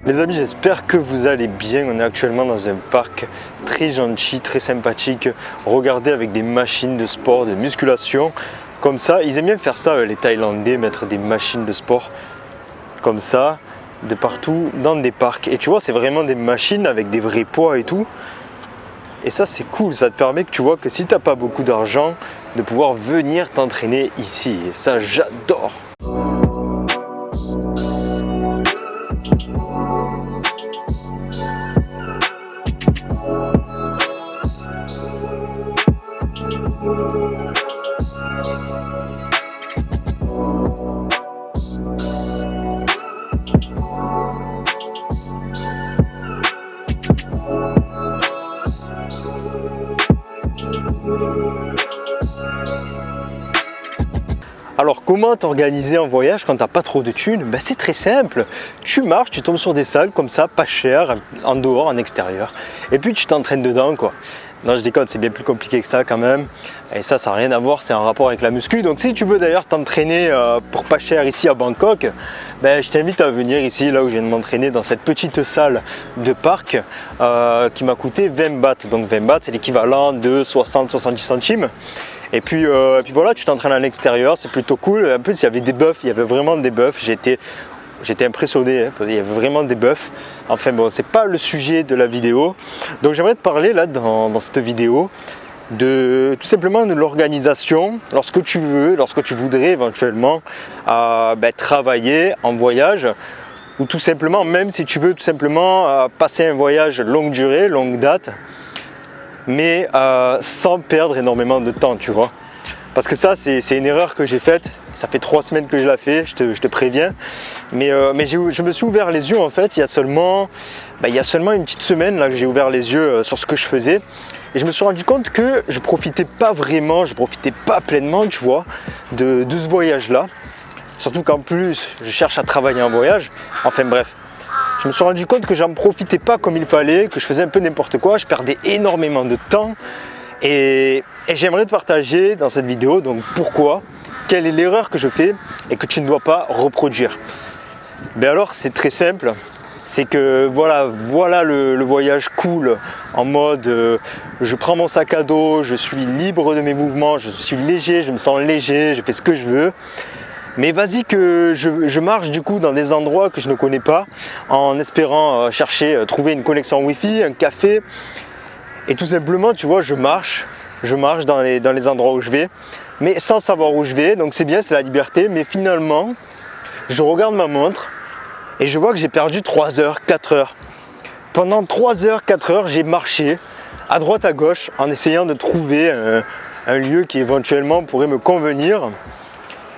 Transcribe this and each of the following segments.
Les amis, j'espère que vous allez bien. On est actuellement dans un parc très gentil, très sympathique. Regardez, avec des machines de sport, de musculation. Comme ça, ils aiment bien faire ça, les Thaïlandais, mettre des machines de sport comme ça, de partout dans des parcs. Et tu vois, c'est vraiment des machines avec des vrais poids et tout. Et ça, c'est cool. Ça te permet que tu vois que si tu n'as pas beaucoup d'argent, de pouvoir venir t'entraîner ici. Et ça, j'adore. Alors, comment t'organiser un voyage quand t'as pas trop de thunes? Ben, c'est très simple. Tu marches, tu tombes sur des salles comme ça, pas chères, en dehors, en extérieur. Et puis tu t'entraînes dedans, quoi. Non, je déconne, c'est bien plus compliqué que ça quand même. Et ça n'a rien à voir, c'est un rapport avec la muscu. Donc si tu veux d'ailleurs t'entraîner pour pas cher ici à Bangkok, ben, je t'invite à venir ici, là où je viens de m'entraîner, dans cette petite salle de parc qui m'a coûté 20 bahts. Donc 20 bahts, c'est l'équivalent de 60-70 centimes. Et puis voilà, tu t'entraînes à l'extérieur, c'est plutôt cool. En plus, il y avait des bœufs, il y avait vraiment des bœufs. J'étais impressionné, hein, il y avait vraiment des bœufs. Enfin bon, c'est pas le sujet de la vidéo. Donc j'aimerais te parler là dans cette vidéo de tout simplement de l'organisation lorsque tu voudrais éventuellement travailler en voyage, ou tout simplement, même si tu veux tout simplement passer un voyage longue durée, longue date, mais sans perdre énormément de temps, tu vois. Parce que ça, c'est une erreur que j'ai faite. Ça fait 3 semaines que je la fais, je te préviens. Mais je me suis ouvert les yeux en fait, il y a seulement une petite semaine là que j'ai ouvert les yeux sur ce que je faisais. Et je me suis rendu compte que je profitais pas vraiment, je profitais pas pleinement, tu vois, de ce voyage-là. Surtout qu'en plus, je cherche à travailler en voyage. Enfin bref, je me suis rendu compte que j'en profitais pas comme il fallait, que je faisais un peu n'importe quoi, je perdais énormément de temps. Et j'aimerais te partager dans cette vidéo, donc pourquoi, quelle est l'erreur que je fais et que tu ne dois pas reproduire. Ben alors, c'est très simple. C'est que voilà le voyage cool, en mode je prends mon sac à dos, je suis libre de mes mouvements, je suis léger, je me sens léger, je fais ce que je veux. Mais vas-y que je marche du coup dans des endroits que je ne connais pas, en espérant trouver une connexion Wi-Fi, un café. Et tout simplement, tu vois, je marche dans les endroits où je vais, mais sans savoir où je vais. Donc c'est bien, c'est la liberté. Mais finalement, je regarde ma montre et je vois que j'ai perdu 3 heures, 4 heures. Pendant 3 heures, 4 heures, j'ai marché à droite, à gauche, en essayant de trouver un lieu qui éventuellement pourrait me convenir.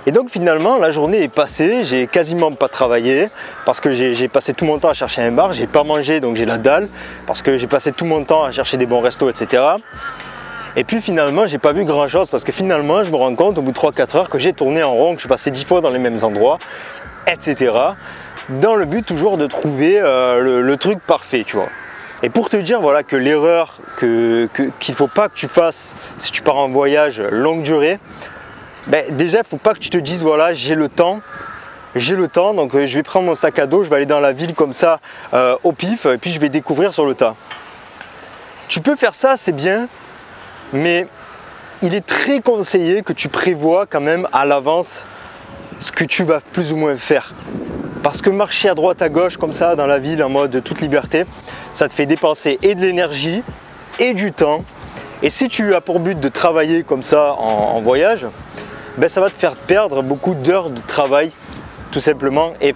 Et donc finalement, la journée est passée, j'ai quasiment pas travaillé parce que j'ai passé tout mon temps à chercher un bar, j'ai pas mangé donc j'ai la dalle parce que j'ai passé tout mon temps à chercher des bons restos, etc. Et puis finalement, j'ai pas vu grand chose parce que finalement, je me rends compte au bout de 3-4 heures que j'ai tourné en rond, que je suis passé 10 fois dans les mêmes endroits, etc. Dans le but toujours de trouver le truc parfait, tu vois. Et pour te dire voilà que l'erreur qu'il faut pas que tu fasses si tu pars en voyage longue durée, ben, déjà, il ne faut pas que tu te dises, voilà, j'ai le temps, donc je vais prendre mon sac à dos, je vais aller dans la ville comme ça, au pif, et puis je vais découvrir sur le tas. Tu peux faire ça, c'est bien, mais il est très conseillé que tu prévois quand même à l'avance ce que tu vas plus ou moins faire. Parce que marcher à droite, à gauche, comme ça, dans la ville, en mode toute liberté, ça te fait dépenser et de l'énergie, et du temps. Et si tu as pour but de travailler comme ça en voyage, ben ça va te faire perdre beaucoup d'heures de travail tout simplement, et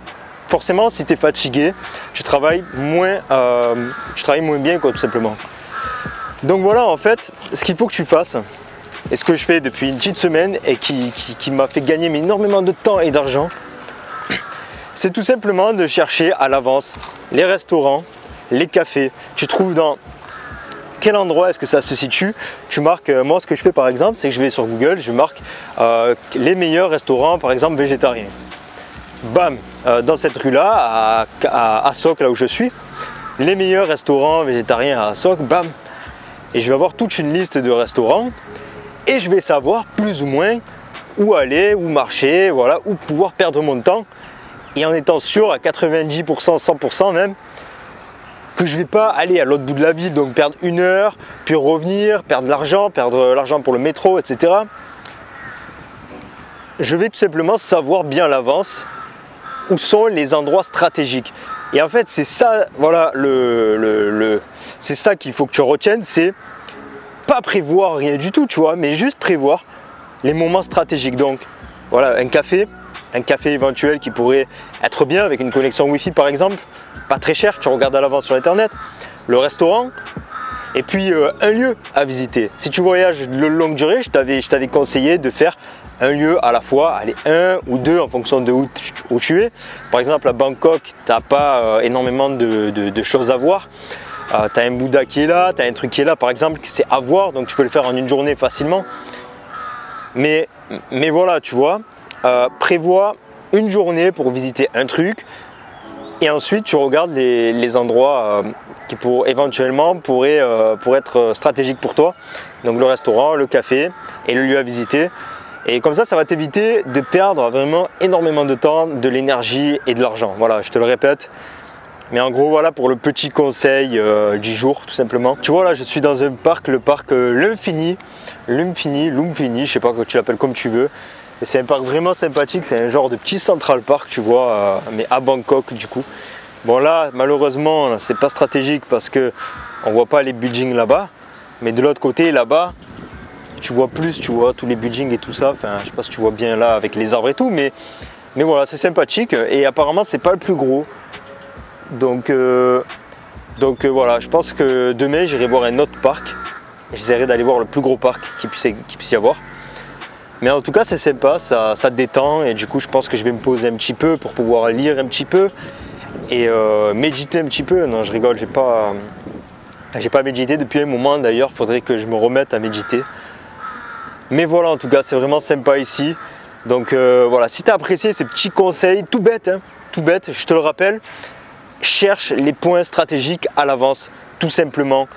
forcément si tu es fatigué, tu travailles moins bien quoi, tout simplement. Donc voilà en fait ce qu'il faut que tu fasses, et ce que je fais depuis une petite semaine et qui m'a fait gagner énormément de temps et d'argent, c'est tout simplement de chercher à l'avance les restaurants, les cafés. Tu trouves dans quel endroit est-ce que ça se situe. Tu marques, moi ce que je fais par exemple, c'est que je vais sur Google, je marque les meilleurs restaurants par exemple végétariens. Bam, dans cette rue là, à Sok, là où je suis, les meilleurs restaurants végétariens à Sok, bam. et je vais avoir toute une liste de restaurants et je vais savoir plus ou moins où aller, où marcher, voilà, où pouvoir perdre mon temps et en étant sûr à 90%, 100% même que je ne vais pas aller à l'autre bout de la ville, donc perdre 1 heure, puis revenir, perdre l'argent pour le métro, etc. Je vais tout simplement savoir bien à l'avance où sont les endroits stratégiques. Et en fait, c'est ça, voilà, c'est ça qu'il faut que tu retiennes, c'est pas prévoir rien du tout, tu vois, mais juste prévoir les moments stratégiques. Donc, voilà, un café éventuel qui pourrait être bien avec une connexion Wi-Fi par exemple, pas très cher, tu regardes à l'avance sur internet, le restaurant, et puis un lieu à visiter. Si tu voyages de longue durée, je t'avais conseillé de faire un lieu à la fois, allez, 1 ou 2 en fonction de où tu es. Par exemple à Bangkok, tu n'as pas énormément de choses à voir. Tu as un Bouddha qui est là, tu as un truc qui est là par exemple, c'est à voir, donc tu peux le faire en une journée facilement. Mais voilà, tu vois, prévois une journée pour visiter un truc et ensuite tu regardes les endroits qui éventuellement pourraient être stratégiques pour toi. Donc le restaurant, le café et le lieu à visiter. Et comme ça va t'éviter de perdre vraiment énormément de temps, de l'énergie et de l'argent. Voilà, je te le répète. Mais en gros, voilà pour le petit conseil du jour, tout simplement. Tu vois, là, je suis dans un parc, le parc Lumpini, je sais pas que tu l'appelles comme tu veux. Et c'est un parc vraiment sympathique, c'est un genre de petit Central Park, tu vois, mais à Bangkok du coup. Bon là, malheureusement, c'est pas stratégique parce que on voit pas les buildings là-bas. Mais de l'autre côté, là-bas, tu vois plus, tu vois tous les buildings et tout ça. Enfin, je sais pas si tu vois bien là avec les arbres et tout, mais voilà, c'est sympathique. Et apparemment, c'est pas le plus gros. Donc voilà, je pense que demain, j'irai voir un autre parc. J'essaierai d'aller voir le plus gros parc qu'il puisse y avoir. Mais en tout cas, c'est sympa, ça détend. Et du coup, je pense que je vais me poser un petit peu pour pouvoir lire un petit peu et méditer un petit peu. Non, je rigole, j'ai pas médité depuis un moment d'ailleurs. Faudrait que je me remette à méditer. Mais voilà, en tout cas, c'est vraiment sympa ici. Donc voilà, si tu as apprécié ces petits conseils, tout bête, je te le rappelle, cherche les points stratégiques à l'avance, tout simplement.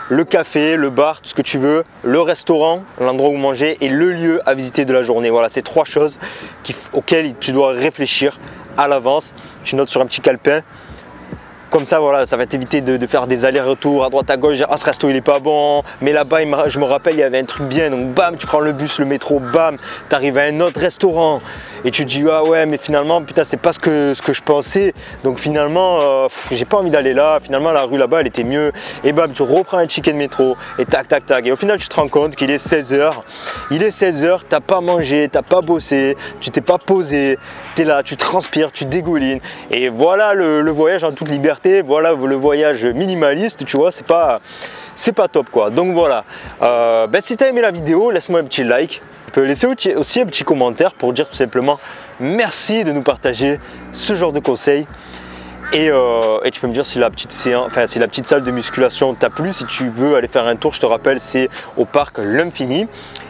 Le café, le bar, tout ce que tu veux, le restaurant, l'endroit où manger et le lieu à visiter de la journée. Voilà, c'est 3 choses auxquelles tu dois réfléchir à l'avance. Tu notes sur un petit calepin. Comme ça, voilà, ça va t'éviter de faire des allers-retours à droite à gauche. Ah, ce resto il est pas bon, mais là-bas, je me rappelle, il y avait un truc bien. Donc, bam, tu prends le bus, le métro, bam, tu arrives à un autre restaurant et tu te dis, ah ouais, mais finalement, putain, c'est pas ce que je pensais. Donc, finalement, j'ai pas envie d'aller là. Finalement, la rue là-bas, elle était mieux. Et bam, tu reprends un ticket de métro et tac, tac, tac. Et au final, tu te rends compte qu'il est 16h. Il est 16h, t'as pas mangé, t'as pas bossé, tu t'es pas posé, tu es là, tu transpires, tu dégoulines. Et voilà le voyage en toute liberté. Voilà le voyage minimaliste, tu vois, c'est pas top quoi. Donc voilà, si tu as aimé la vidéo, laisse-moi un petit like. Tu peux laisser aussi un petit commentaire pour dire tout simplement merci de nous partager ce genre de conseils. Et tu peux me dire si la petite salle de musculation t'a plu. Si tu veux aller faire un tour, je te rappelle, c'est au parc Lumpini.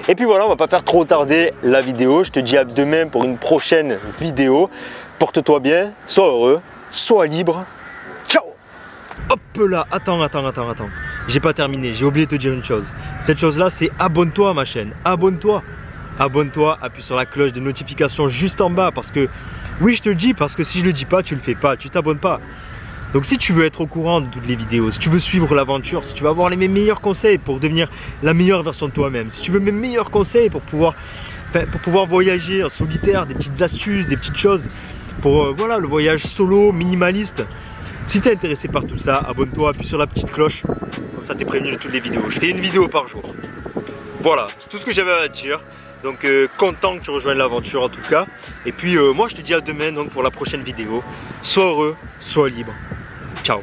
Et puis voilà, on va pas faire trop tarder la vidéo. Je te dis à demain pour une prochaine vidéo. Porte-toi bien, sois heureux, sois libre. Ciao! Hop là, attends. J'ai pas terminé, j'ai oublié de te dire une chose. Cette chose-là, c'est abonne-toi à ma chaîne. Abonne-toi, appuie sur la cloche de notification juste en bas parce que, oui, je te le dis, parce que si je le dis pas, tu le fais pas, tu t'abonnes pas. Donc si tu veux être au courant de toutes les vidéos, si tu veux suivre l'aventure, si tu veux avoir mes meilleurs conseils pour devenir la meilleure version de toi-même, si tu veux mes meilleurs conseils pour pouvoir voyager en solitaire, des petites astuces, des petites choses pour voilà, le voyage solo, minimaliste. Si tu es intéressé par tout ça, abonne-toi, appuie sur la petite cloche, comme ça tu es prévenu de toutes les vidéos. Je fais une vidéo par jour. Voilà, c'est tout ce que j'avais à dire. Donc content que tu rejoignes l'aventure en tout cas. Et puis moi je te dis à demain donc, pour la prochaine vidéo. Sois heureux, sois libre. Ciao.